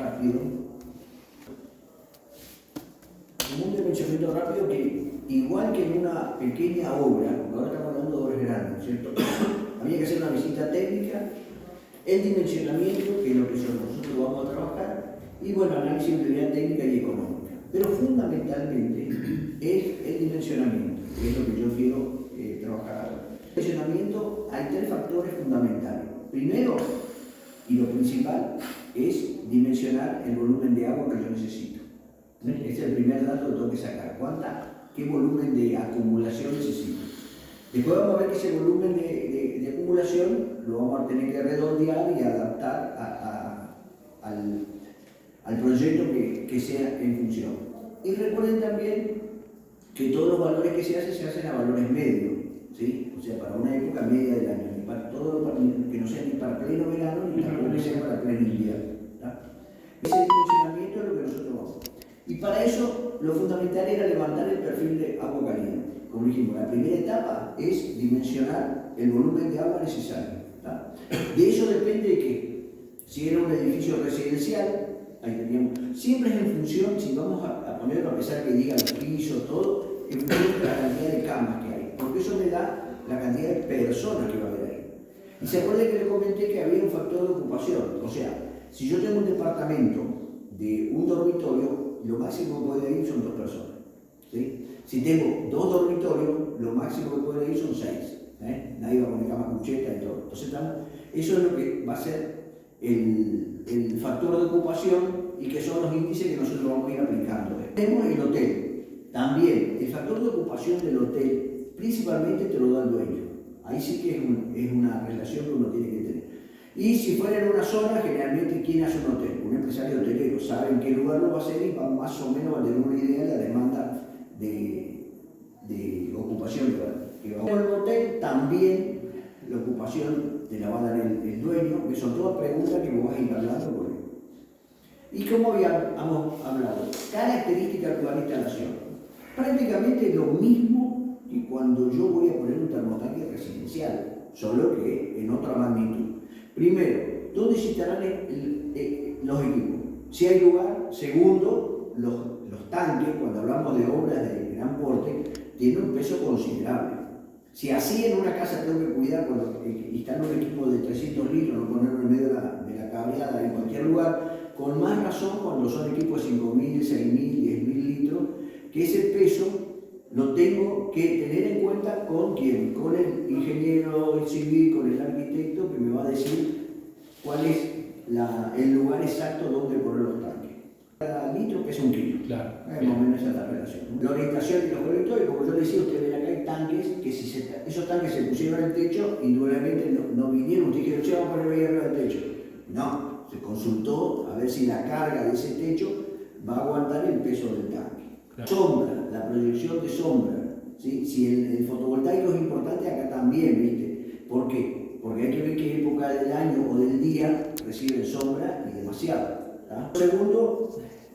rápido. Como un dimensionamiento rápido que, igual que en una pequeña obra, porque ahora estamos hablando de obras grandes, ¿cierto? Había que hacer una visita técnica, el dimensionamiento, que es lo que nosotros vamos a trabajar, y bueno, análisis de utilidad técnica y económica. Pero fundamentalmente es el dimensionamiento, que es lo que yo quiero trabajar ahora. En el dimensionamiento hay tres factores fundamentales. Primero, y lo principal, es dimensionar el volumen de agua que yo necesito. Ese es el primer dato que tengo que sacar. ¿Qué volumen de acumulación necesito? Después vamos a ver que ese volumen de acumulación lo vamos a tener que redondear y adaptar al proyecto que sea en función. Y recuerden también que todos los valores que se hacen a valores medios, ¿sí? O sea, para una época media del año, ni para todo, que no sea ni para pleno verano ni tampoco que sea para pleno invierno. Ese dimensionamiento es lo que nosotros vamos. Y para eso lo fundamental era levantar el perfil de agua caliente. Como dijimos, la primera etapa es dimensionar el volumen de agua necesario. ¿Tá? De eso depende de que, si era un edificio residencial, ahí teníamos, siempre es en función, si vamos a ponerlo a pesar que diga el piso, todo, en función de la cantidad de camas que hay, porque eso me da la cantidad de personas que va a haber ahí. Y se acuerda que le comenté que había un factor de ocupación, o sea, si yo tengo un departamento de un dormitorio, lo máximo que puede ir son 2 personas. ¿Sí? Si tengo 2 dormitorios, lo máximo que puede ir son 6. Nadie va a poner cama cucheta y todo. Entonces, eso es lo que va a ser el factor de ocupación y que son los índices que nosotros vamos a ir aplicando. Tenemos el hotel. También, el factor de ocupación del hotel, principalmente te lo da el dueño. Ahí sí que es una relación que uno tiene que tener. Y si fuera en una zona, generalmente, ¿quién hace un hotel? Un empresario hotelero. Sabe en qué lugar lo va a hacer y va más o menos a tener una idea de la demanda de ocupación que va a haber. En el hotel también la ocupación te la va a dar el dueño, que son todas preguntas que vos vas a ir hablando con él. Y como habíamos hablado, características de la instalación. Prácticamente lo mismo que cuando yo voy a poner un termotanque residencial, solo que en otra magnitud. Primero, ¿dónde se instalarán los equipos? Si hay lugar. Segundo, los tanques, cuando hablamos de obras de gran porte, tienen un peso considerable. Si así en una casa tengo que cuidar cuando instalo un equipo de 300 litros, no ponerlo en medio de la cableada en cualquier lugar, con más razón cuando son equipos de 5.000, 6.000, 10.000 litros, que ese peso lo tengo que tener en cuenta con quién, con el ingeniero civil, con el arquitecto que me va a decir cuál es el lugar exacto donde poner los tanques. Cada litro pesa 1 kilo. Claro. Más o menos esa es la relación. La orientación de los colectores, como yo decía, ustedes ven acá hay tanques que si esos tanques se pusieron en el techo, indudablemente no vinieron, ustedes dijeron, che, vamos a poner ahí arriba del techo. No, se consultó a ver si la carga de ese techo va a aguantar el peso del tanque. Claro. Sombra, la proyección de sombra. ¿Sí? Si el fotovoltaico es importante, acá también, ¿viste? ¿Por qué? Porque hay que ver qué época del año o del día reciben sombra y demasiado. Segundo,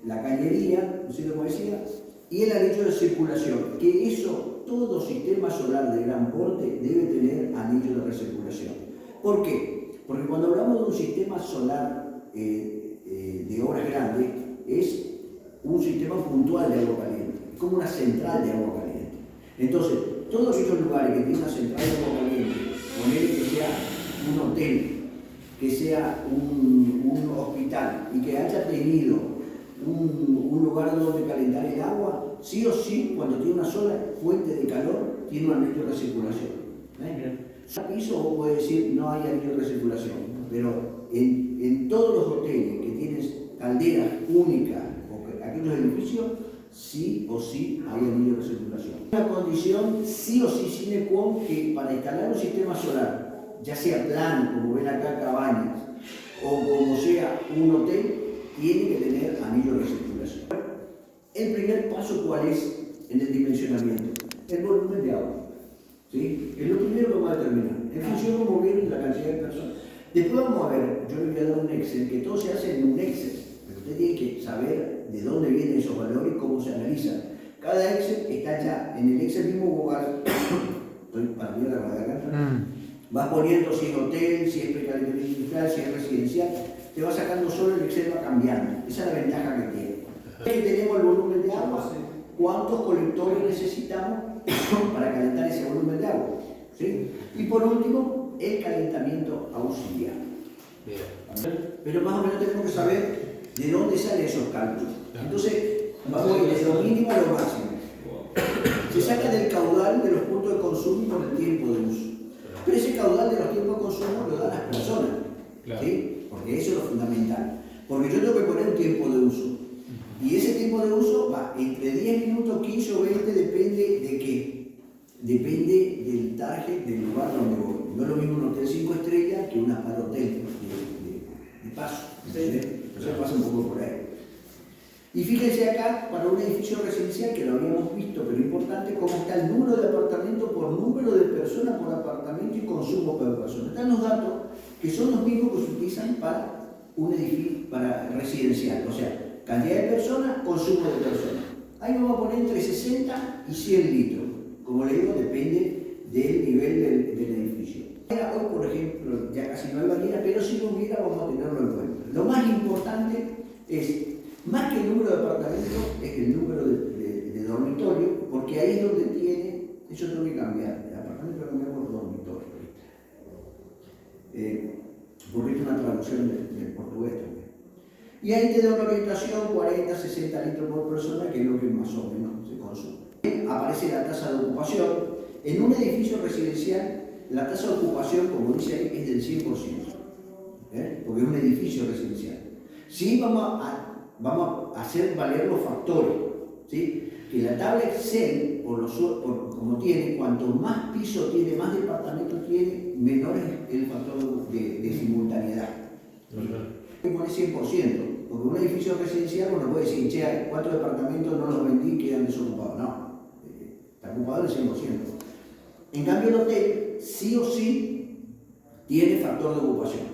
la cañería, ¿no sé cómo decía? Y el anillo de circulación, que eso, todo sistema solar de gran porte debe tener anillo de recirculación. ¿Por qué? Porque cuando hablamos de un sistema solar de obras grandes, es un sistema puntual de agua caliente, como una central de agua caliente. Entonces, todos estos lugares que tienen una central de agua caliente, poner que sea un hotel, que sea un hospital y que haya tenido un lugar donde calentar el agua, sí o sí, cuando tiene una sola fuente de calor, tiene un anillo de recirculación. Un piso vos podés decir no hay anillo de recirculación, pero en todos los hoteles que tienen calderas únicas o aquellos edificios, sí o sí hay anillo de recirculación. Una condición sí o sí sine qua non que para instalar un sistema solar, ya sea plano, como ven acá, cabañas, o como sea un hotel, tiene que tener anillo de recirculación. El primer paso, ¿cuál es en el dimensionamiento? El volumen de agua. ¿Sí? Es lo primero que vamos a determinar. En función de cómo viene la cantidad de personas. Después vamos a ver, yo le voy a dar un Excel, que todo se hace en un Excel. Pero usted tiene que saber de dónde vienen esos valores y cómo se analizan. Cada Excel está ya en el Excel mismo lugar. Estoy para mí la garganta. Vas poniendo si es hotel, si es precariedad industrial, si es residencial. te va sacando solo, el Excel va cambiando. Esa es la ventaja que tiene. Que tenemos el volumen de agua, cuántos colectores necesitamos para calentar ese volumen de agua, ¿sí? Y por último, el calentamiento auxiliar. Pero más o menos tenemos que saber de dónde salen esos cálculos. Entonces, vamos a ir desde lo mínimo a lo máximo. Se saca del caudal de los puntos de consumo por el tiempo de uso. Pero ese caudal de los tiempos de consumo lo dan las personas, ¿sí? Porque eso es lo fundamental. Porque yo tengo que poner un tiempo de uso. Y ese tiempo de uso va entre 10 minutos, 15 o 20, depende de qué. Depende del target del lugar donde voy. No es lo mismo un hotel 5 estrellas que un hotel de paso. Entonces pasa un poco por ahí. Y fíjense acá, para un edificio residencial, que lo habíamos visto, pero importante, cómo está el número de apartamentos por número de personas por apartamento y consumo por persona. Están los datos que son los mismos que se utilizan para un edificio para residencial. O sea, cantidad de personas, consumo de personas. Ahí vamos a poner entre 60 y 100 litros. Como le digo, depende del nivel del edificio. Hoy, por ejemplo, ya casi no hay bañera, pero si no hubiera, vamos a tenerlo en cuenta. Lo más importante es, más que el número de apartamentos, es el número de dormitorio, porque ahí es donde tiene, eso tengo que cambiar, el apartamento lo cambiamos por dormitorio. Porque es una traducción del portugués también. Y ahí te da una orientación 40, 60 litros por persona, que es lo que más o menos se consume. Aparece la tasa de ocupación. En un edificio residencial, la tasa de ocupación, como dice ahí, es del 100%, porque es un edificio residencial. Sí, vamos a hacer valer los factores, ¿sí? Que la tabla Excel, como tiene, cuanto más piso tiene, más departamento tiene, menor es el factor de simultaneidad. Pone 100%, porque un edificio residencial uno puede decir, che, 4 departamentos no los vendí, quedan desocupados. No, está ocupado el 100%. En cambio, el hotel sí o sí tiene factor de ocupación.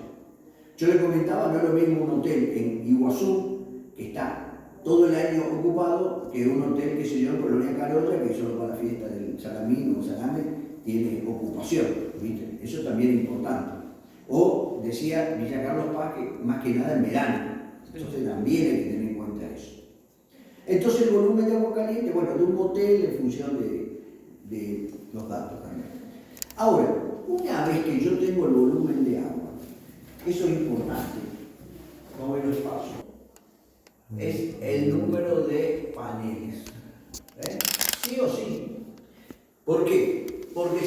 Yo le comentaba, no es lo mismo un hotel en Iguazú, que está todo el año ocupado, que un hotel, que se yo, en Colonia Carota, que solo para la fiesta del Salamín o Salame tiene ocupación, ¿viste? Eso también es importante. O decía Villa Carlos Paz, que más que nada en verano. Entonces también hay que tener en cuenta eso. Entonces el volumen de agua caliente, bueno, de un hotel en función de los datos también. Ahora, una vez que yo tengo el volumen de agua, eso es importante, como en los pasos, es el número de paneles. Sí o sí. ¿Por qué? Porque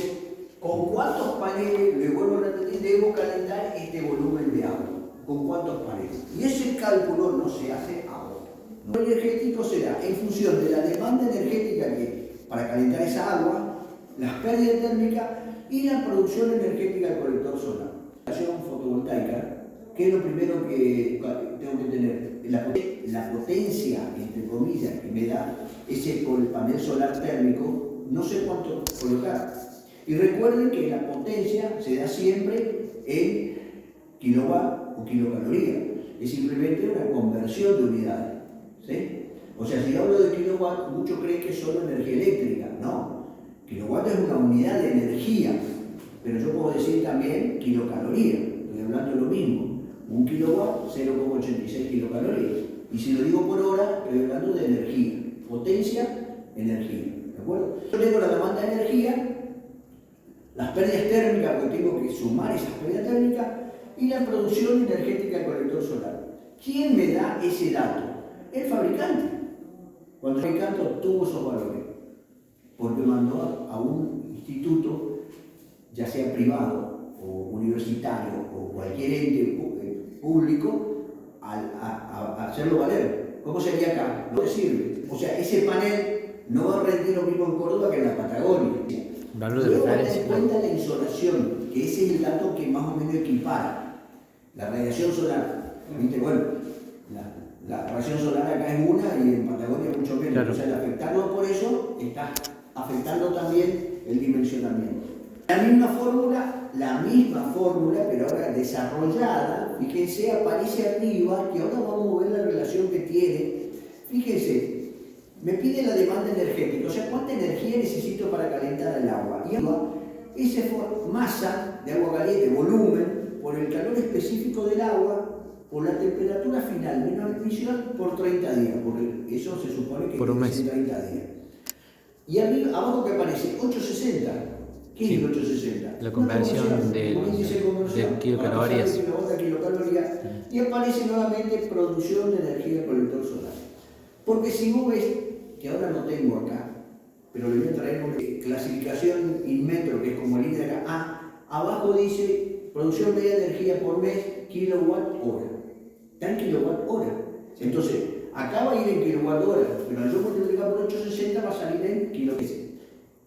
¿con cuántos paneles, le vuelvo a repetir, debo calentar este volumen de agua? ¿Con cuántos paneles? Y ese cálculo no se hace ahora. Lo energético será en función de la demanda energética que para calentar esa agua, las pérdidas térmicas y la producción energética del colector solar. La instalación fotovoltaica, que es lo primero que tengo que tener, la potencia, entre comillas, que me da ese panel solar térmico, no sé cuánto colocar. Y recuerden que la potencia se da siempre en kilowatt o kilocalorías. Es simplemente una conversión de unidades, ¿sí? O sea, si hablo de kilowatt, muchos creen que es solo energía eléctrica. No, kilowatt es una unidad de energía, pero yo puedo decir también kilocalorías. Estoy hablando de lo mismo. Un kilowatt, 0,86 kilocalorías. Y si lo digo por hora, estoy hablando de energía. Potencia, energía. ¿De acuerdo? Yo tengo la demanda de energía, las pérdidas térmicas, porque tengo que sumar esas pérdidas térmicas, y la producción energética del colector solar. ¿Quién me da ese dato? El fabricante. Cuando el fabricante obtuvo esos valores, porque mandó a un instituto, ya sea privado o universitario o cualquier ente público, a hacerlo valer. ¿Cómo sería acá? No le sirve. O sea, ese panel no va a rendir lo mismo en Córdoba que en la Patagonia. Luego tener en cuenta la insolación, que ese es el dato que más o menos equipara. La radiación solar, ¿viste? Bueno, la radiación solar acá es una y en Patagonia mucho menos. Claro. O sea, al afectarlo por eso, está afectando también el dimensionamiento. La misma fórmula, pero ahora desarrollada, fíjense, aparece arriba, que ahora vamos a ver la relación que tiene. Fíjense, me pide la demanda energética, o sea, cuánta energía necesito para calentar el agua. Y agua, esa masa de agua caliente, volumen, por el calor específico del agua, por la temperatura final menos la ignición por 30 días, porque eso se supone que por un mes. 30 días. Y arriba, abajo que aparece 860. ¿Qué es el 860? La conversión del kilocalorías. Kilocalorías, y aparece nuevamente producción de energía colector solar. Porque si vos ves, que ahora no tengo acá, pero le voy a traer una clasificación Inmetro, que es como línea de acá, abajo dice producción media de energía por mes, kilowatt hora. Está en kilowatt hora. Entonces, acá va a ir en kilowatt hora, pero al yo multiplicar por 860 va a salir en kilowatt.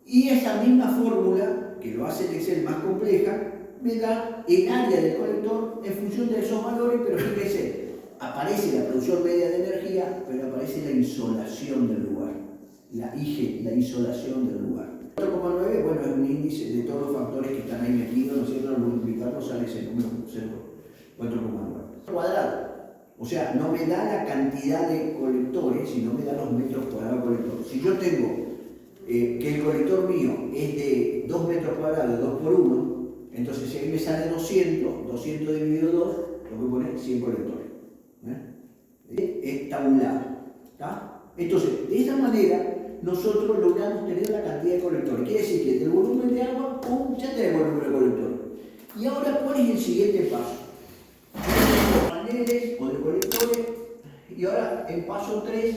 Y esa misma fórmula, que lo hace el Excel más compleja, me da el área del colector en función de esos valores, pero fíjense, aparece la producción media de energía, pero aparece la insolación del lugar, la IG, la insolación del lugar. 4,9, bueno, es un índice de todos los factores que están ahí metidos, ¿no es cierto? Al multiplicarlo sale ese número, 4,9. Cuadrado. O sea, no me da la cantidad de colectores, sino me da los metros cuadrados de colector. Si yo tengo que el colector mío es de 2 metros cuadrados, 2 por 1, entonces si ahí me sale 200 dividido 2, lo voy a poner 100 colectores. Está a un lado. ¿Está? Entonces, de esa manera, nosotros logramos tener la cantidad de colectores. Quiere decir que del volumen de agua, ¡pum!, ya tenemos el número de colectores. Y ahora, ¿cuál es el siguiente paso? De paneles o de colectores. Y ahora, el paso 3,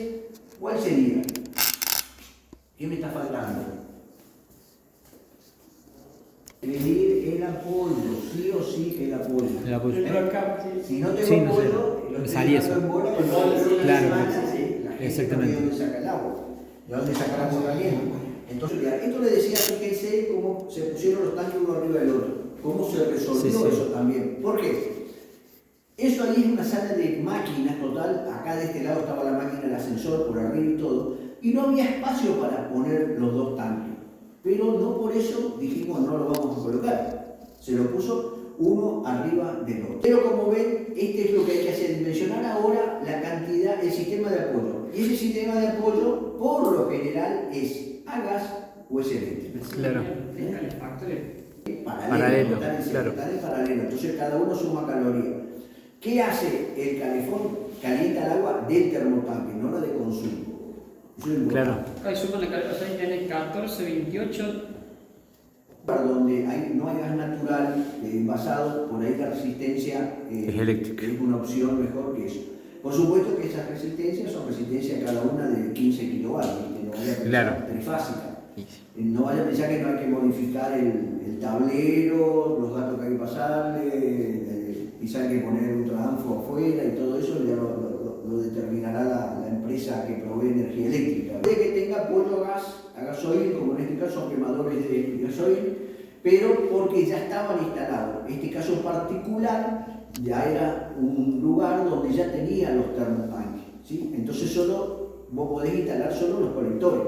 ¿cuál sería? ¿Qué me está faltando? Medir el apoyo, sí o sí el apoyo. El apoyo. Si no tengo apoyo, me salía eso. Claro, exactamente. ¿De dónde saca el agua? ¿De dónde saca el agua caliente? Entonces, esto le decía, fíjense cómo se pusieron los tanques uno arriba del otro. Cómo se resolvió eso también. ¿Por qué? Eso ahí es una sala de máquinas total. Acá de este lado estaba la máquina del ascensor, por arriba y todo. Y no había espacio para poner los dos tanques. Pero no por eso dijimos no lo vamos a colocar. Se lo puso uno arriba del otro. Pero como ven, este es lo que hay que hacer, dimensionar ahora la cantidad, el sistema de apoyo. Y ese sistema de apoyo, por lo general, es a gas o es eléctrico. Claro. Paralelo, claro. Está en paralelo, entonces cada uno suma calorías. ¿Qué hace el calefón? Calienta el agua del termotanque, no la de consumo. Claro. Ahí suman la calidad, o sea, tiene 14, 28. Donde no hay gas natural envasado, por ahí la resistencia es eléctrica. Es una opción mejor que eso. Por supuesto que esas resistencias son resistencias cada una de 15 kilowatts, no vaya a pensar trifásica. No vaya a pensar que no hay que modificar el tablero, los datos que hay que pasarle, quizá hay que poner un tranfo afuera y todo eso ya lo determinará la empresa que provee energía eléctrica. Puede que tenga apoyo a gasoil, como en este caso son quemadores de gasoil, pero porque ya estaban instalados. Este caso particular ya era un lugar donde ya tenía los termotanques, ¿sí? Entonces solo vos podés instalar solo los colectores,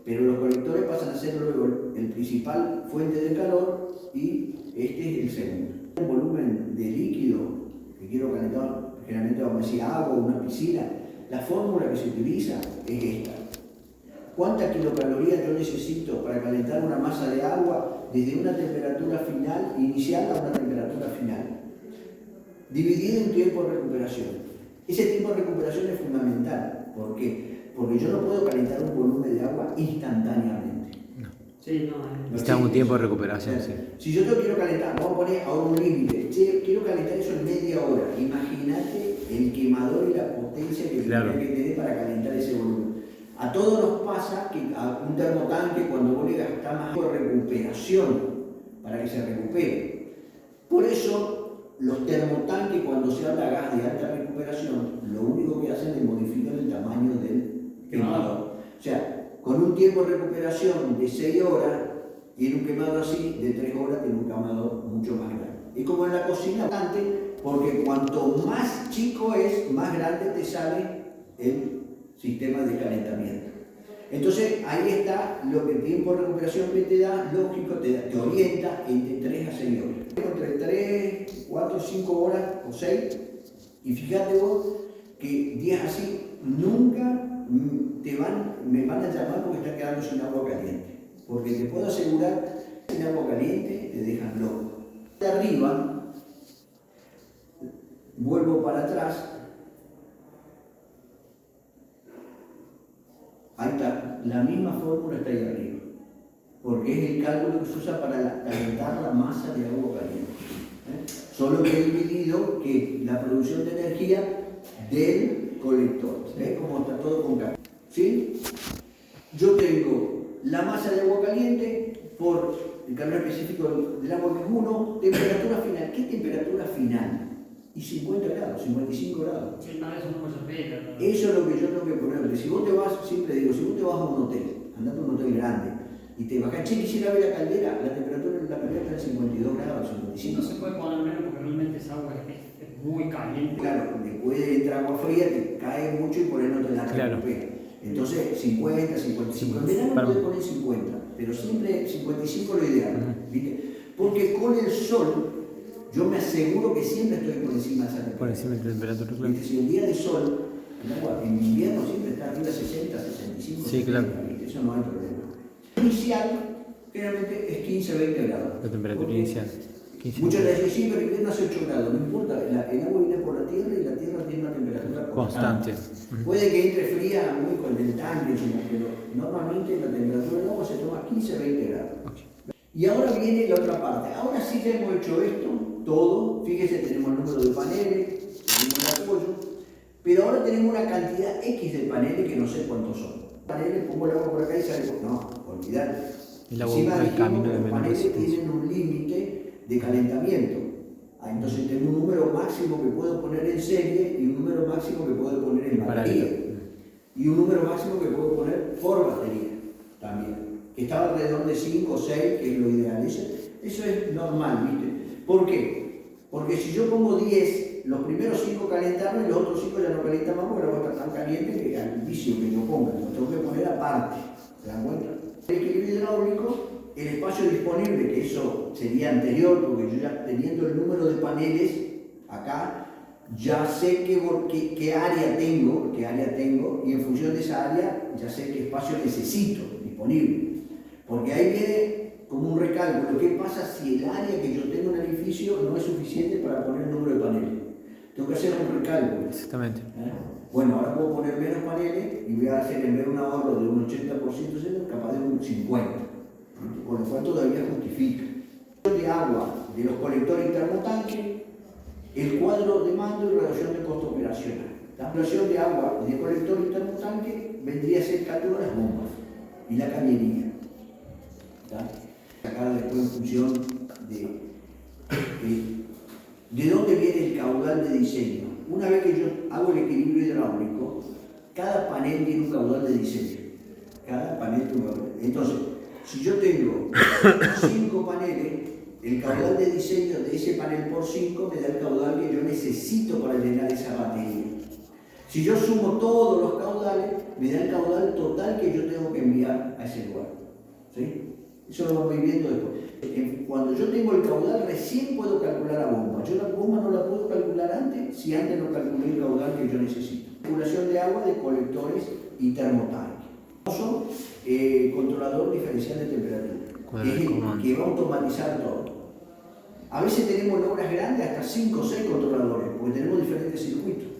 pero los colectores pasan a ser luego el principal fuente de calor y este es el segundo. Un volumen de líquido que quiero calentar, generalmente vamos a decir agua o una piscina, la fórmula que se utiliza es esta. ¿Cuántas kilocalorías yo necesito para calentar una masa de agua desde una temperatura final, inicial a una temperatura final? Dividido en tiempo de recuperación. Ese tiempo de recuperación es fundamental. ¿Por qué? Porque yo no puedo calentar un volumen de agua instantáneamente. No. Sí, no. Necesitamos un tiempo de recuperación, sí. Si yo te quiero calentar, vamos a poner ahora un límite. Quiero calentar eso en media hora. Imagínate el quemador y la potencia que tendría que tener para calentar ese volumen. A todos nos pasa que a un termotanque, cuando vos le gastás más de recuperación para que se recupere. Por eso, los termotanques, cuando se habla de gas de alta recuperación, lo único que hacen es modificar el tamaño del quemador. O sea, con un tiempo de recuperación de 6 horas, tiene un quemador así, de 3 horas tiene un quemador mucho más grande. Es como en la cocina, porque cuanto más chico es, más grande te sale el sistema de calentamiento. Entonces, ahí está lo que el tiempo de recuperación que te da, lógico, te orienta entre 3 a 6 horas. Entre 3, 4, 5 horas o 6, y fíjate vos que días así nunca me van a llamar porque estás quedando sin agua caliente. Porque te puedo asegurar que sin agua caliente te dejan loco. De arriba, vuelvo para atrás. Ahí está, la misma fórmula está ahí arriba, porque es el cálculo que se usa para calentar la masa de agua caliente. Solo que he dividido que la producción de energía del colector. ¿Ves cómo está todo con cálculo? ¿Sí? Yo tengo la masa de agua caliente por el calor específico del agua que es 1, temperatura final. ¿Qué temperatura final? Y 50 grados, 55 grados. Sí, no, es una cosa rica. ¿No? Eso es lo que yo tengo que poner. Porque si vos te vas, siempre digo, si vos te vas a un hotel, andate a un hotel grande, y te bajas, che, quisiera ver la caldera, la temperatura de la caldera está en 52 grados, Sí, 55. no se puede poner menos porque realmente esa agua es muy caliente. Claro, después de entrar agua fría, te cae mucho y por ahí no te la recupera. Entonces, 50, 55. En verano puedes poner 50, pero siempre 55 lo ideal. ¿Viste? Porque con el sol, yo me aseguro que siempre estoy por encima de esa temperatura. Por encima de la temperatura, claro. ¿Viste? Si el día de sol, el agua en invierno siempre está arriba de 60, 65. Sí, 70, claro. ¿viste? Eso no hay problema. Inicial, generalmente es 15, 20 grados. La temperatura Porque inicial. 15. muchos le dicen, sí, pero el invierno hace 8 grados. No importa, el agua viene por la tierra y la tierra tiene una temperatura Constante. Puede que entre fría muy con el tanque, pero normalmente la temperatura del agua se toma 15, 20 grados. Okay. Y ahora viene la otra parte. Ahora sí que hemos hecho esto, todo. Fíjese, tenemos el número de paneles, tenemos el apoyo, pero ahora tenemos una cantidad X de paneles que no sé cuántos son. Paneles, pongo el agua por acá y sale. No, olvidar. El agua busca el camino de los menor paneles resistencia. tienen un límite de calentamiento. Entonces tengo un número máximo que puedo poner en serie y un número máximo que puedo poner en batería. Y un número máximo que puedo poner por batería también. Que estaba alrededor de 5 o 6, que es lo ideal. Eso es normal, ¿viste? ¿Por qué? Porque si yo pongo 10, los primeros 5 calentaron y los otros 5 ya no calientan más porque el agua está tan caliente que al vicio que yo ponga, lo tengo que poner aparte. ¿Se dan cuenta? El equilibrio hidráulico, el espacio disponible, que eso sería anterior, porque yo ya teniendo el número de paneles acá, ya sé qué área tengo, y en función de esa área ya sé qué espacio necesito disponible. Porque ahí viene como un recálculo. ¿Qué pasa si el área que yo tengo en el edificio no es suficiente para poner el número de paneles? Tengo que hacer un recálculo. Exactamente. Bueno, ahora puedo poner menos paneles y voy a hacer en vez de un ahorro de un 80%, capaz de un 50%. Con lo cual todavía justifica. De agua de los colectores y termotanque, el cuadro de mando y reducción de costo operacional. La ampliación de agua de colector y termotanque vendría a ser captura las bombas y la cañería. Sacar después en función de dónde viene el caudal de diseño. Una vez que yo hago el equilibrio hidráulico, cada panel tiene un caudal de diseño. Cada panel tiene un caudal. Entonces, si yo tengo 5 paneles, el caudal de diseño de ese panel por 5 me da el caudal que yo necesito para llenar esa batería. Si yo sumo todos los caudales, me da el caudal total que yo tengo que enviar a ese lugar. ¿Sí? Eso lo vamos viendo después. Cuando yo tengo el caudal, recién puedo calcular la bomba. Yo la bomba no la puedo calcular antes, si antes no calculé el caudal que yo necesito. Calculación de agua de colectores y termotanques. Controlador diferencial de temperatura, que es el que va a automatizar todo. A veces tenemos en obras grandes hasta 5 o 6 controladores, porque tenemos diferentes circuitos.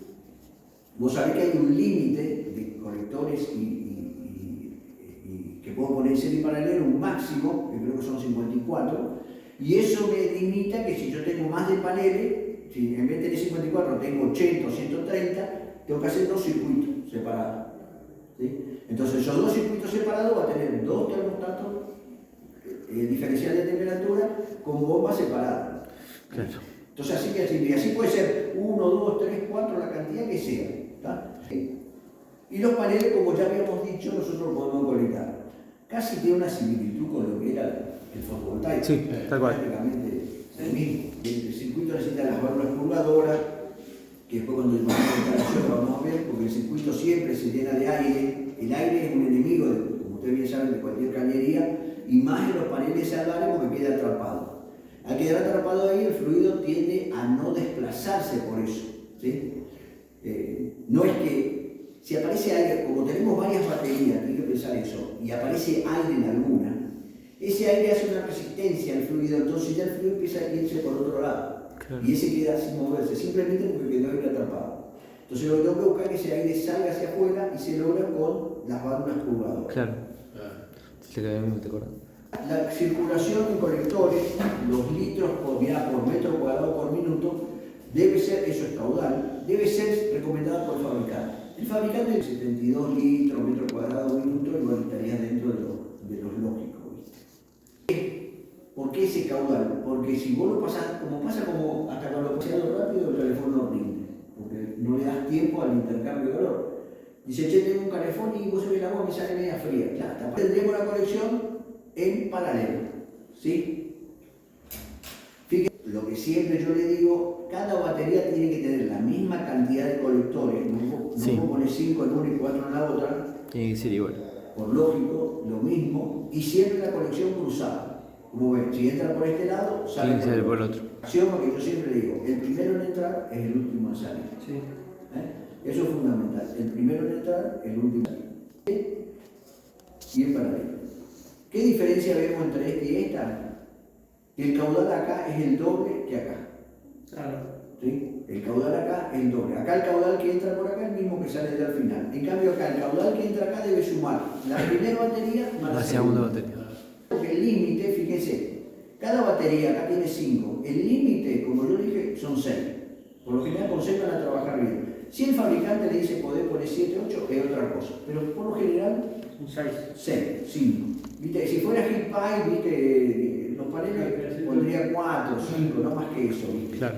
Vos sabés que hay un límite de colectores que puedo poner en serie paralela, un máximo, que creo que son 54, y eso me limita que si yo tengo más de paneles, si en vez de tener 54 tengo 80 o 130, tengo que hacer 2 circuitos separados. ¿Sí? Entonces esos 2 circuitos separados va a tener 2 termostatos diferencial de temperatura con bombas separadas. Claro. Entonces así puede ser 1, 2, 3, 4, la cantidad que sea. ¿Está? Y los paneles, como ya habíamos dicho, nosotros los podemos conectar. Casi tiene una similitud con lo que era el fotovoltaico. Sí, tal cual. Prácticamente el mismo. El circuito necesita las válvulas purgadoras, que después cuando llevamos la instalación lo vamos a ver, porque el circuito siempre se llena de aire. El aire es un enemigo, como ustedes bien saben, de cualquier cañería, y más en los paneles solares porque queda atrapado. Al quedar atrapado ahí, el fluido tiende a no desplazarse por eso. ¿Sí? No es que si aparece aire, como tenemos varias baterías, hay que pensar eso, y aparece aire en alguna, ese aire hace una resistencia al fluido, entonces ya el fluido empieza a irse por otro lado. Y ese queda sin moverse, simplemente porque quedó aire atrapado. Entonces lo que tengo que buscar es que ese aire salga hacia afuera y se logra con las válvulas curvadoras. Claro. Se queda bien, ¿te acuerdas? La circulación en colectores, los litros por metro cuadrado por minuto, debe ser, eso es caudal, debe ser recomendada por el fabricante. El fabricante de 72 litros metro cuadrado minuto, igual estaría dentro de los lógicos. ¿Por qué ese caudal? Porque si vos lo pasás, como hasta cuando paseado rápido, el calefón no rinde, porque no le das tiempo al intercambio de calor. Dice, che, tengo un calefón y vos sabés el agua me sale media fría. Ya, tendremos la conexión en paralelo, ¿sí? Fíjense, lo que siempre yo le digo, cada batería tiene que tener la misma cantidad de colectores, no puedo poner 5 en una y 4 en la otra. Tiene que ser igual. Por lógico, lo mismo, y siempre la conexión cruzada. Como ven, si entra por este lado, sale Tiene que ser por el otro. Axioma que yo siempre digo, el primero en entrar es el último en salir. Sí. Eso es fundamental. El primero en entrar, el último en salir. Y en paralelo. ¿Qué diferencia vemos entre este y esta? Que el caudal acá es el doble que acá. Claro. ¿Sí? El caudal acá es el doble. Acá el caudal que entra por acá es el mismo que sale de al final. En cambio acá el caudal que entra acá debe sumar la primera batería más La la segunda segunda. batería. El límite, fíjense, cada batería acá tiene 5. El límite, como yo dije, son 6. Por lo general con 6 van a trabajar bien. Si el fabricante le dice poder poner 7, 8, es otra cosa. Pero por lo general, Un 6. 6, 5. ¿Viste? Si fuera Hill Pie, ¿viste? Los paneles pondría 4, 5, no más que eso. ¿Viste? Claro.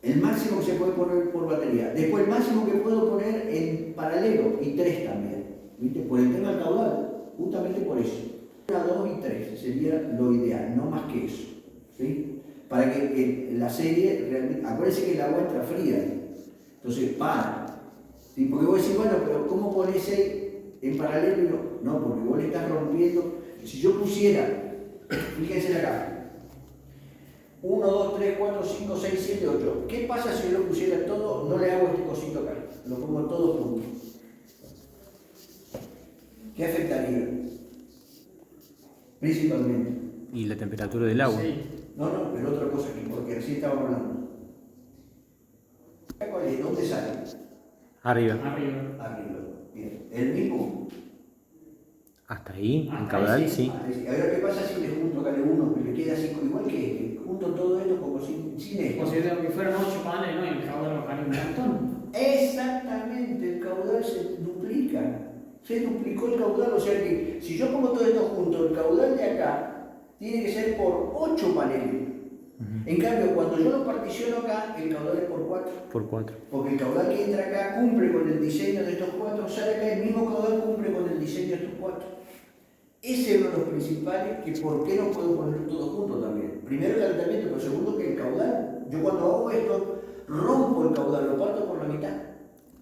El máximo que se puede poner por batería. Después el máximo que puedo poner en paralelo, y 3 también. ¿Viste? Por el tema del caudal, justamente por eso. 1, 2 y 3 sería lo ideal, no más que eso. ¿Sí? Para que la serie realmente. Acuérdense que el agua entra fría. Entonces, para. ¿Sí? Porque vos decís, bueno, pero ¿cómo pones 6 en paralelo? No, porque vos le estás rompiendo. Si yo pusiera, fíjense acá, 1, 2, 3, 4, 5, 6, 7, 8. ¿Qué pasa si yo lo pusiera todo? No le hago este cosito acá, lo pongo todo junto. ¿Qué afectaría? Principalmente. Y la temperatura del agua. Sí. No, pero otra cosa que, porque así estábamos hablando. ¿Cuál es? ¿Dónde sale? Arriba. Arriba. Arriba. Bien. ¿El mismo? Hasta ahí, en Hasta caudal, ahí, sí. A ver, ¿qué pasa si le junto acá uno que le queda así, igual que junto todo esto como sin esto? Considero que fueran 8 paneles, ¿no? Y el caudal bajaría un montón. Exactamente, el caudal se duplica. Se duplicó el caudal, o sea que si yo pongo todo esto junto, el caudal de acá tiene que ser por 8 paneles. En cambio, cuando yo lo particiono acá, el caudal es por 4. Por 4. Porque el caudal que entra acá cumple con el diseño de estos 4, sale acá el mismo caudal cumple con el diseño de estos 4. Ese es uno de los principales, que por qué no puedo poner todo junto también. Primero el calentamiento, pero segundo que el caudal. Yo cuando hago esto, rompo el caudal, lo parto por la mitad.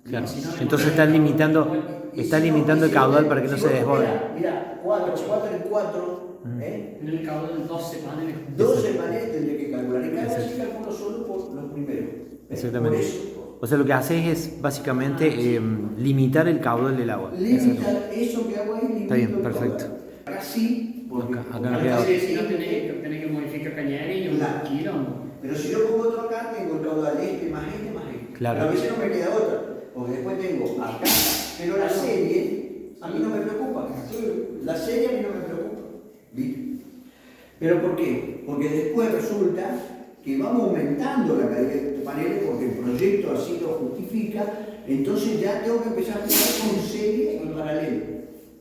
Claro. Si no, Entonces está limitando el caudal para que no se desborde. Mira, 4 en 4, En el caudal 12 paneles. 12 paneles tendría que calcular. En cada sí calculo solo por los primeros. Exactamente. Por eso. O sea, lo que haces es básicamente limitar el caudal del agua. Limitar eso que hago ahí, limito Está bien, el perfecto. caudal. Acá sí, porque Acá no queda Sí, si no tenés que modificar cañería y un Claro. quilombo. Pero si yo pongo otro acá, tengo el caudal este más este más este. Claro. Pero a veces no me queda otra, porque después tengo acá. Pero la serie a mí no me preocupa. La serie a mí no me preocupa. ¿Viste? ¿Pero por qué? Porque después resulta que vamos aumentando la cantidad de paneles porque el proyecto así lo justifica. Entonces ya tengo que empezar a jugar con serie en paralelo.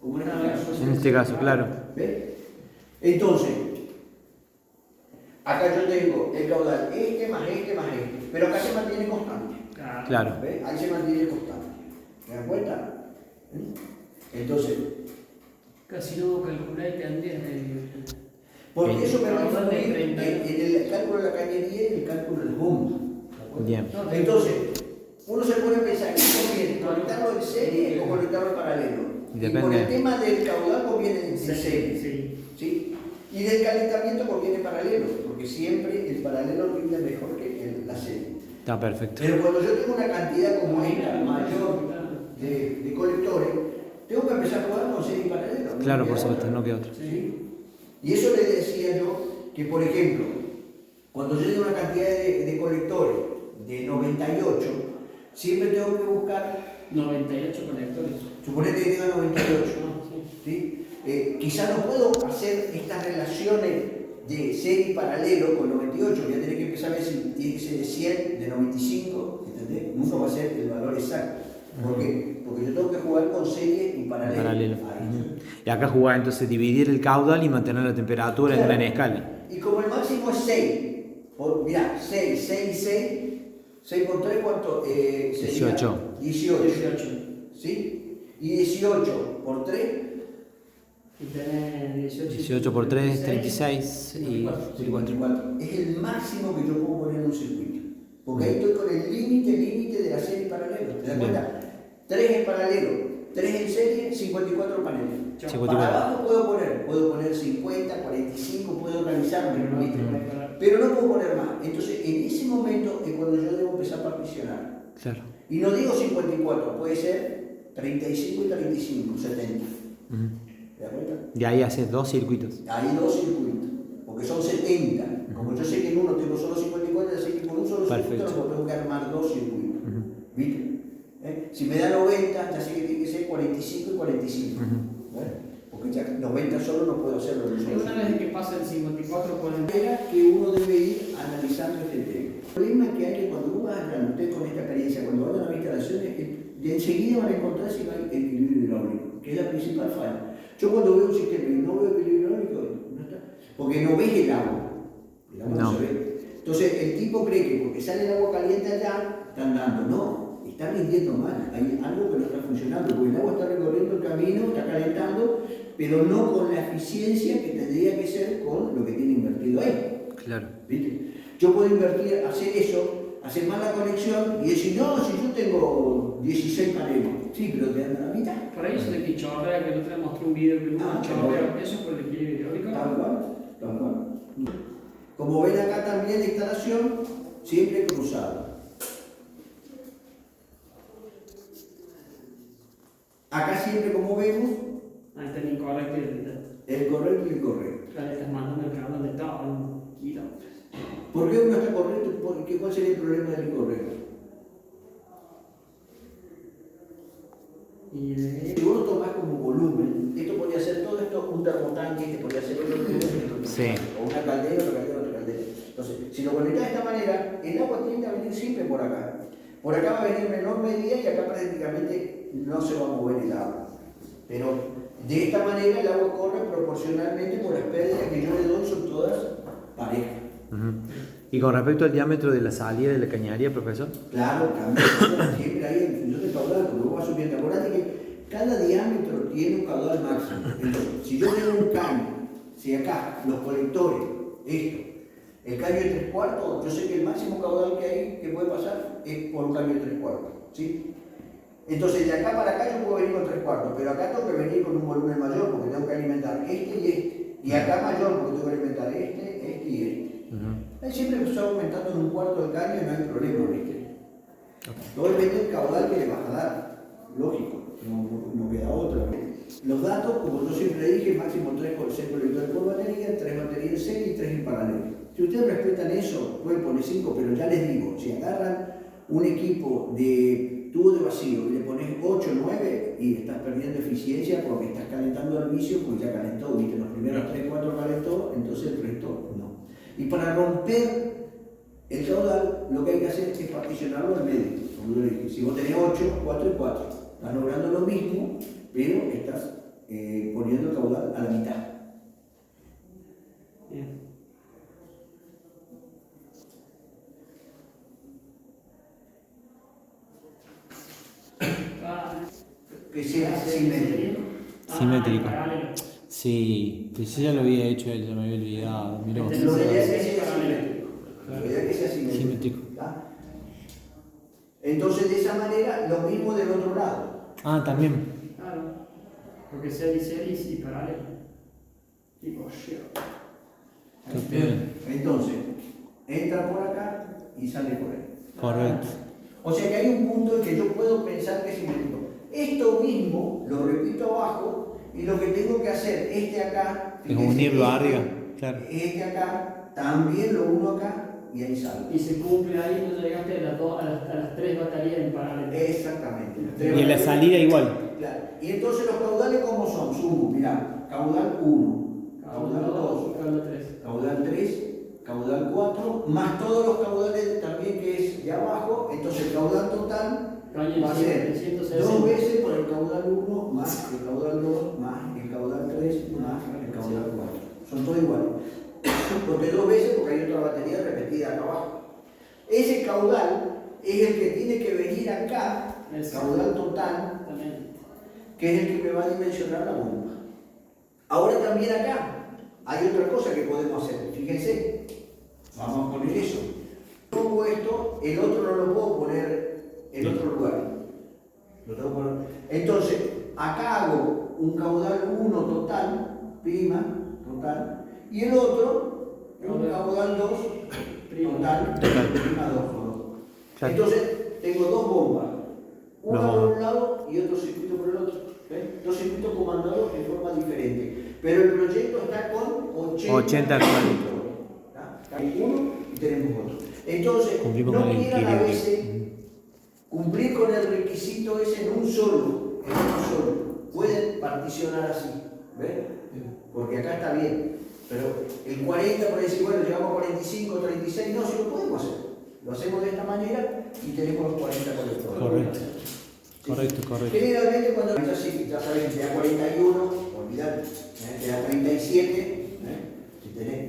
Como en este caso. En este caso, claro. ¿Ves? Entonces, acá yo tengo el caudal este más este más este, pero acá se mantiene constante. Claro. ¿Ves? Ahí se mantiene constante. ¿Te das cuenta? Entonces, Casi no calculé que andes porque eso me va a Caudal de influir 30. en el cálculo de la cañería y en el cálculo del home. Bien. Entonces, uno se pone a pensar que conviene conectarlo en serie o conectarlo en paralelo. Depende. Y por el tema del caudal conviene en serie. Sí. ¿Sí? Y del calentamiento conviene paralelo, porque siempre el paralelo rinde mejor que la serie. Está perfecto. Pero cuando yo tengo una cantidad como esta mayor de colectores, tengo que empezar a jugar con serie y paralelo. ¿no? Claro, por supuesto, no queda otra. ¿Sí? Y eso le decía yo que, por ejemplo, Cuando yo tengo una cantidad de colectores de 98, siempre tengo que buscar, 98 conectores. suponete que tenga 98, Ah, sí. ¿sí? Quizás no puedo hacer estas relaciones de serie paralelo con 98, voy a tener que empezar a ver si tiene que ser de 100, de 95, ¿entendés? Nunca va a ser el valor exacto. ¿Por qué? Porque yo tengo que jugar con serie y paralelo. Paralelo. Ahí. Y acá jugar entonces dividir el caudal y mantener la temperatura en gran escala. Y como el máximo es 6, mirá, 6 y 6 por 3, ¿cuánto? Sería 18. 18. ¿Sí? Y 18 por 3, Y tenés 18 por 3, 36 y 24. 54. Es el máximo que yo puedo poner en un circuito. Porque ahí estoy con el límite de la serie paralelo. ¿Te das cuenta? 3 en paralelo, 3 en serie, 54 paneles. 54. Para abajo puedo poner 50, 45, puedo organizarme, ¿viste? Claro. Pero no puedo poner más. Entonces, en ese momento es cuando yo debo empezar a particionar. Claro. Y no digo 54, puede ser 35 y 35, 70. ¿Te das cuenta? Y ahí haces 2 circuitos. Hay 2 circuitos, porque son 70. Como yo sé que en uno tengo solo 54, ya sé que con un solo circuito Perfecto. no tengo que armar 2 circuitos. ¿Viste? Si me da 90, ya sé que tiene que ser 45 y 45. ¿Bueno? Porque ya 90 solo no puedo hacerlo. Y una vez que pasa el 54 por el... Manera que uno debe ir analizando este tema. El problema que hay que cuando uno va a usted con esta experiencia, cuando van a las instalaciones, de enseguida van a encontrar si no hay equilibrio hidráulico, que es la principal falla. Yo cuando veo un sistema y no veo equilibrio hidráulico, no está, porque no ves el agua no se ve. Entonces el tipo cree que porque sale el agua caliente allá, están dando, no, está rindiendo mal, hay algo que no está funcionando, porque el agua está recorriendo el camino, está calentando, pero no con la eficiencia que tendría que ser con lo que tiene invertido ahí. Claro. ¿Viste? Yo puedo invertir, hacer eso, hacer mal la conexión y decir, no, si yo tengo 16 paneles, sí, pero te dan la mitad. Por ahí eso de que chorrea, que el otro día mostré un video que hubo chorrea, eso es por el equilibrio hidráulico. Tal cual, tal cual. Como ven acá también la instalación, siempre cruzada. Acá siempre, como vemos, Ahí está el incorrecto y el correcto y el incorrecto. le estás mandando el carbón de todo en kilómetros. ¿Por qué uno está correcto? ¿Cuál sería el problema del incorrecto? Y de... Si vos lo tomás como volumen, esto podría ser todo esto un termotanque, este podría ser otro, Sí. o una caldera, otra caldera, otra caldera. Entonces, si lo conectás de esta manera, el agua tiende a venir siempre por acá. Por acá va a venir en menor medida y acá prácticamente no se va a mover el agua. Pero de esta manera el agua corre proporcionalmente por las pérdidas que yo le doy, son todas parejas. Y con respecto al diámetro de la salida de la cañería, profesor. Claro, cambia siempre ahí en función del caudal, porque vos vas subiendo. Acordate que cada diámetro tiene un caudal máximo. Entonces, si yo tengo un caño, si acá los colectores, esto, el caño de 3/4, yo sé que el máximo caudal que hay que puede pasar es por un caño de 3/4, ¿sí? Entonces, de acá para acá yo puedo venir con 3/4, pero acá tengo que venir con un volumen mayor porque tengo que alimentar este y este. Y acá mayor porque tengo que alimentar este y este. Ahí siempre se va aumentando en un cuarto del caño y no hay problema, ¿viste? Todo depende del caudal que le vas a dar, lógico, no queda otra. Los datos, como yo siempre dije, máximo 6 colectores por batería, 3 baterías en serie y 3 en paralelo. Si ustedes respetan eso, pueden poner 5, pero ya les digo, si agarran un equipo de tubo de vacío y le pones 8 o 9 y estás perdiendo eficiencia porque estás calentando el vicio, pues ya calentó, ¿viste? Los primeros 3 4 calentó, entonces el resto no. Y para romper el caudal, lo que hay que hacer es particionarlo al medio. Como yo le dije, si vos tenés 8, 4 y 4, estás logrando lo mismo, pero estás poniendo el caudal a la mitad. Bien. Que sea simétrico. Simétrico. Paralelo. Sí, pues yo ya lo había hecho él, ya me había olvidado. Mirá vos. Lo ideal es que sea simétrico. Lo ideal es que sea simétrico. Simétrico. ¿Tá? Entonces, de esa manera, lo mismo del otro lado. Ah, también. Claro. Porque series y paralelo. Tipo, shit. Bien. Entonces, entra por acá y sale por ahí. Correcto. O sea que hay un punto en que yo puedo pensar que es simétrico. Esto mismo lo repito abajo y lo que tengo que hacer, este acá, Es unirlo arriba, claro. este acá, también lo uno acá y ahí sale. Y se cumple ahí, no llegaste a las 3 baterías en paralelo. Exactamente. Y en la salida igual. Claro. Y entonces los caudales, ¿cómo son? Sumo, mirá, caudal 1, caudal 2, caudal 3. caudal 3, caudal 4, más todos los caudales también que es de abajo, entonces el caudal total va a ser 2 veces por el caudal 1 más el caudal 2 más el caudal 3 más el caudal 4. Son todos iguales. Porque 2 veces porque hay otra batería repetida acá abajo. Ese caudal es el que tiene que venir acá, el caudal total, que es el que me va a dimensionar la bomba. Ahora también acá hay otra cosa que podemos hacer. Fíjense, vamos a poner eso. Pongo esto, el otro no lo puedo poner en otro lugar. Lo tengo que poner. Entonces, acá hago un caudal 1 total, prima, total, y el otro, un caudal 2 total, prima 2. Entonces, tengo dos bombas, una por un lado y otro circuito por el otro. ¿Ven? Dos circuitos comandados de forma diferente. Pero el proyecto está con 80 hay uno y tenemos otro. Entonces, cumplimos no con el quieran a equilibrio. veces cumplir con el requisito ese en un solo. Pueden particionar así. ¿Ven? Porque acá está bien. Pero el 40, por decir, bueno, llegamos a 45, 36, no, si lo podemos hacer. Lo hacemos de esta manera y tenemos los 40 colectores. Correcto. Sí. Correcto. Generalmente cuando ya sabes, te da 41, olvidate, te da 37, si tenés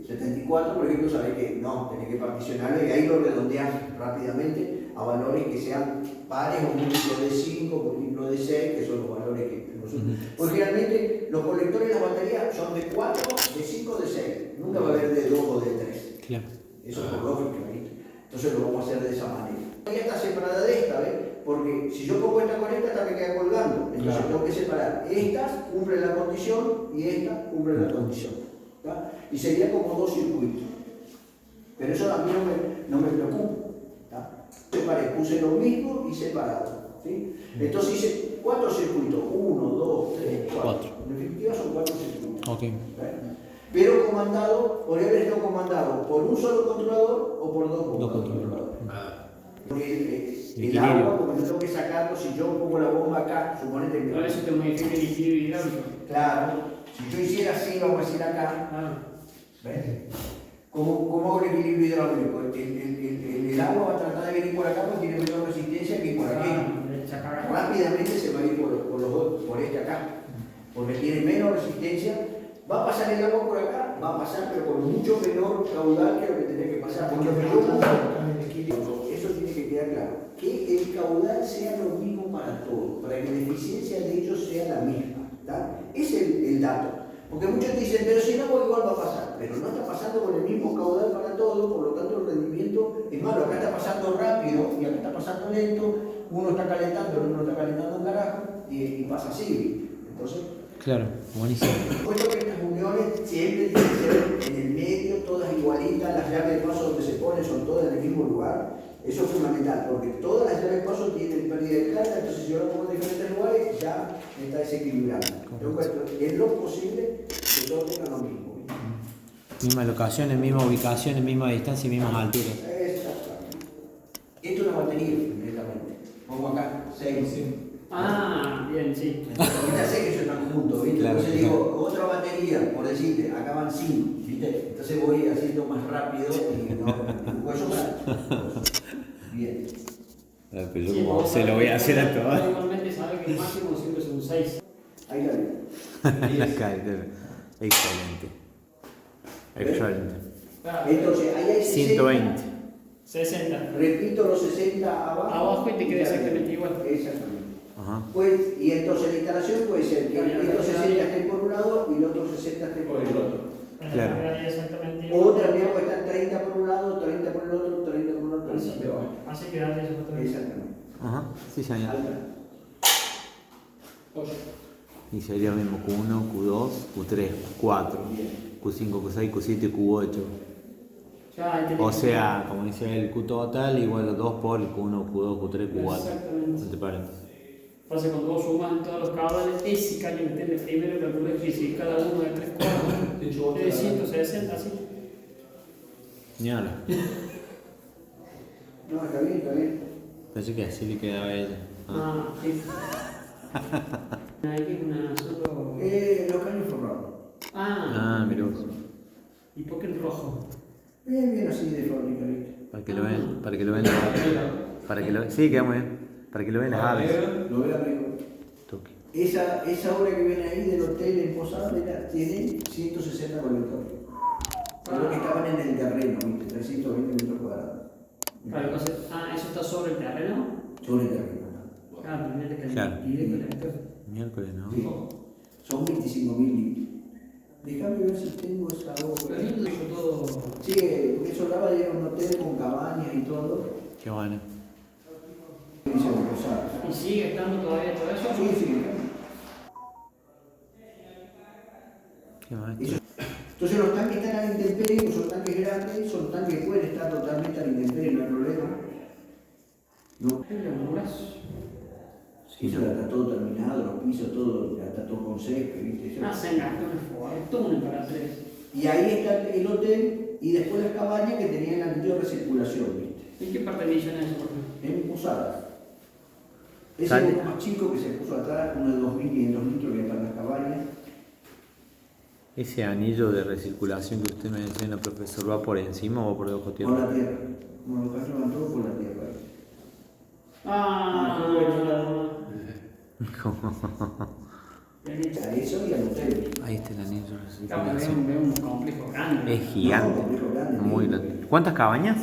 74, por ejemplo, sabés que no, tenés que particionarlo y ahí lo redondeas rápidamente a valores que sean pares o múltiplos de 5, múltiplos de 6, que son los valores que nosotros. Porque realmente los colectores de la batería son de 4, de 5, de 6, nunca va a haber de 2 o de 3. Claro. Eso es por lógica, ¿viste? Entonces lo vamos a hacer de esa manera. Ya está separada de esta, ¿ves? Porque si yo pongo esta con esta me queda colgando. Entonces tengo que separar. Estas cumplen la condición y estas cumplen la condición. ¿Tá? Y sería como dos circuitos. Pero eso a mí no me preocupa. ¿Tá? Separé, puse lo mismo y separado. ¿Sí? Entonces hice 4 circuitos. 1, 2, 3, 4. En definitiva son 4 circuitos. Ok. Pero comandado, por haber estado comandado por un solo controlador o por dos controladores. Porque el agua, como yo tengo que sacarlo, si yo pongo la bomba acá, suponete que... Por eso te modifica el equilibrio hidráulico. Claro, si yo hiciera así, vamos a decir acá, ¿ves? ¿Cómo hago el equilibrio hidráulico? El agua va a tratar de venir por acá porque tiene menor resistencia que por aquí. Rápidamente se va a ir por este acá, porque tiene menos resistencia. Va a pasar el agua por acá, va a pasar, pero con mucho menor caudal que lo que tendría que pasar. Porque eso tiene que quedar claro. Que el caudal sea lo mismo para todos, para que la eficiencia de ellos sea la misma. ¿Tá? Ese es el dato. Porque muchos dicen, pero si no, igual va a pasar. Pero no está pasando con el mismo caudal para todos, por lo tanto el rendimiento es malo. Acá está pasando rápido y acá está pasando lento. Uno está calentando, el otro está calentando un carajo y pasa así. Entonces, claro, buenísimo. puesto que estas uniones siempre tienen que ser en el medio, todas igualitas, las llaves de paso donde se ponen son todas en el mismo lugar. Eso es fundamental, porque todas las llaves de paso tienen pérdida de carga, entonces si yo lo pongo en diferentes lugares, ya me está desequilibrando. Entonces, es lo posible que todos tengan lo mismo. Mismas locaciones, misma ubicación, misma distancia y mismas alturas. Exactamente. Esto es una batería, directamente. Pongo acá 6. Bien, sí. Ya sé que están juntos, ¿viste? Claro, Entonces digo, otra batería, por decirte, acá van 5, ¿viste? Entonces voy haciendo más rápido y no puedo más. Bien. Pero yo como se lo voy a hacer a todos. Igualmente sabe que el máximo siempre es un 6. Ahí la veo. Excelente. Excelente. Entonces, ahí hay 120. 60. Repito los 60 abajo. Abajo y te queda exactamente igual. Exactamente. Ajá. Pues, y entonces la instalación puede ser que estos 60 estén por un lado y los otros 60 estén por el otro. Claro. Exactamente O igual. también puede estar 30 por un lado, 30 por el otro, 30 por el otro, 30 por el otro. Así que dale eso otra vez. Exactamente. Ajá. Sí, señor. Alta. 8. Y sería lo mismo Q1, Q2, Q3, Q4, Q5, Q6, Q7 y Q8. O sea, como dice el Q total igual a 2 por el Q1, Q2, Q3, Q4. Exactamente. Entre paréntesis. Pasa cuando vos sumas en todos los cables, ese caño que tenés primero calculé que si cada uno de 3 cuadros es 160, así. Ni habla. No, está bien, está bien. Pensé que así le quedaba a ella. Ah, sí. Aquí una solo. Los caños forrados. Ah, mirá vos. ¿Y por qué el rojo? Bien así de fábrica, ¿viste? Para que lo vean, para que lo vean. Para que lo, sí, queda muy bien. Para que lo vean las aves. Lo ve amigo. Toque. Esa obra que ven ahí del hotel en Posada tiene 160 colectores. Creo que estaban en el terreno, ¿viste? 320 metros cuadrados. Claro, entonces, eso está sobre el terreno. Sobre el terreno. Claro, primero que Claro. directo. Miércoles, ¿no? Sí. Son 25.000 limpios. Déjame ver si tengo esa obra. Pero lindo dijo todo. Sí, porque eso daba de un hotel con cabañas y todo. Qué bueno. Dice Posada. ¿Y sigue estando todavía todo eso? Sí, sí. Qué bueno. Entonces los tanques están a la intemperie, pues son tanques grandes, son tanques que pueden estar totalmente a la intemperie, no hay problema. No. Sí, Eso ya está todo terminado, los pisos, todo, ya está todo con césped, ¿viste? Se gastó un fortuna para tres. Y ahí está el hotel y después las cabañas que tenían el anillo de recirculación, ¿viste? ¿En qué parte de Villa es eso, por ejemplo? En Posadas. Ese ¿Sale? es el más chico que se puso atrás, uno de 2.500 litros que para las cabañas. Ese anillo de recirculación que usted me enseña, profesor, ¿va por encima o por debajo de Por tierra? la tierra. Como los caños van todos por la tierra. A eso y al hotel. Ahí está el anillo de Claro, recirculación. veo un complejo grande. Es gigante. complejo grande, Muy grande. ¿Cuántas cabañas?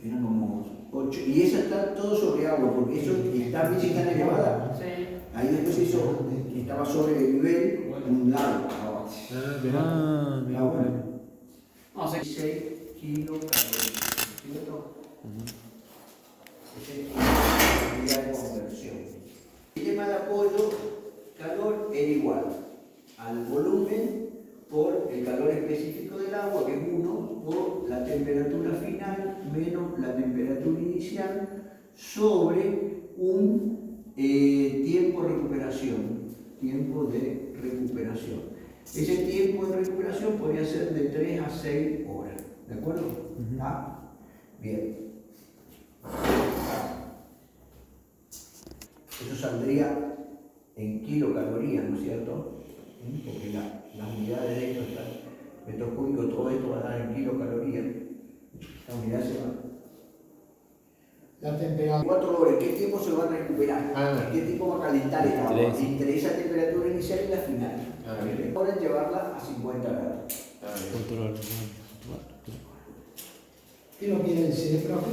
Eran como 8. Y esa está todo sobre agua, porque eso está bien tan elevada. Sí. Ahí después hizo, estaba sobre el nivel, un lago abajo. Ah, mira. Agua. O sea, 6 kilocalorías. ¿Cierto? Esa es la unidad de conversión. El sistema de apoyo, calor era igual al volumen por el calor específico del agua, que es 1, por la temperatura final menos la temperatura inicial sobre un tiempo de recuperación. Tiempo de recuperación. Ese tiempo de recuperación podría ser de 3 a 6 horas. ¿De acuerdo? ¿Ah? Bien. Eso saldría en kilocalorías, ¿no es cierto? Porque las unidades de esto están, metros cúbicos, todo esto va a dar en kilocalorías. La unidad se va. La temperatura. 4 horas, ¿qué tiempo se va a recuperar? Ah. ¿Qué tiempo va a calentar esta agua? Tres. Entre esa temperatura inicial y la final. Ah, bien. Ahora llevarla a 50 grados. Ah, bien. Control. ¿Qué nos quiere decir, profe?